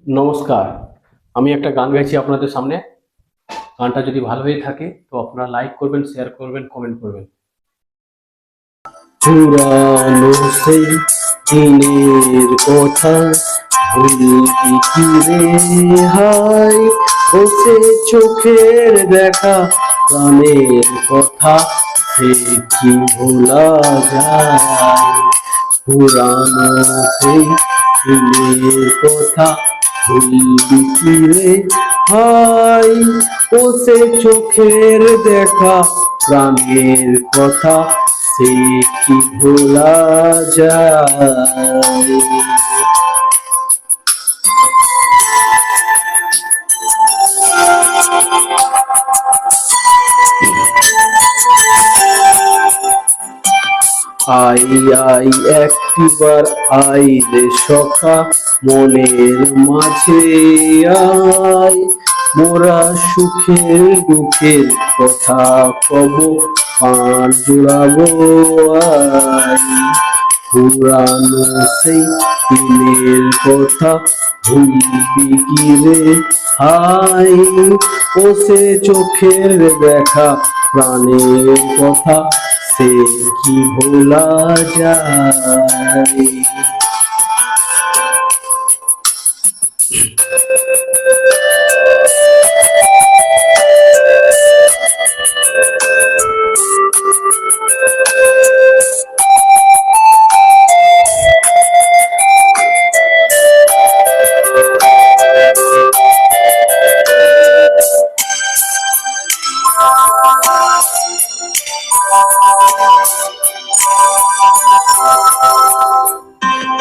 নমস্কার। আমি একটা গান গাইছি আপনাদের সামনে। গানটা যদি ভালো হয়ে থাকে তো আপনারা লাইক করবেন, শেয়ার করবেন, কমেন্ট করবেন। পুরানো সেই দিনের কথা ভুলবি কি রে হায়, বসে চোখের দেখা প্রাণের কথা সে কি ভোলা যায়। পুরানো সেই দিনের কথা ভুলবি কি রে হায়, বসে চোখের দেখা প্রাণের কথা সে কি ভোলা যায়। আই আই একটিবার আই রে সখা মনের মাঝে আই, মোরা সুখের দুঃখের কথা কব পার জোড়াবো আই। পুরানো সেই দিনের কথা ভুলবি কি রে হাই, বসে চোখের দেখা প্রাণের কথা সে কি ভোলা যায়।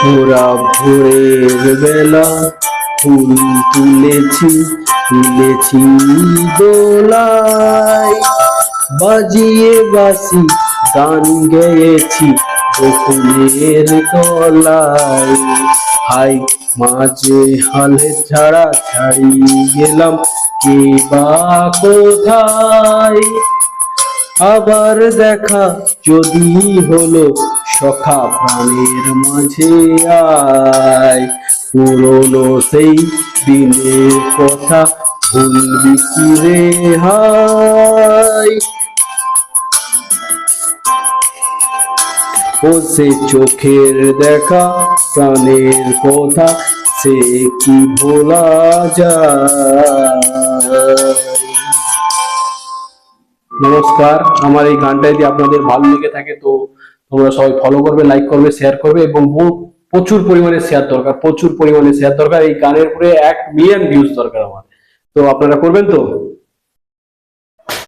পুরা ভোরের বেলা ফুল তুলেছি তুলেছি দোলায়, বাজিয়ে বাসি গান গেয়েছি বকুলের তলায়। হাই মাঝে হালে ছাড়া ছাড়ি গেলাম কে বা কোথায়, আবার দেখা যদি হলো সখা প্রাণের মাঝে আয়। পুরনো সেই দিনের কথা ভুলবি কি রে হাই, ও সে চোখের দেখা প্রাণের কথা সে কি ভোলা যায়। নমস্কার। আমার এই গানটা যদি আপনাদের ভালো লেগে থাকে তো তোমরা সবাই ফলো করবে, লাইক করবে, শেয়ার করবে এবং প্রচুর পরিমাণে শেয়ার দরকার, প্রচুর পরিমাণে শেয়ার দরকার। এই গানের উপরে 1 মিলিয়ন ভিউজ দরকার আমার, তো আপনারা করবেন তো।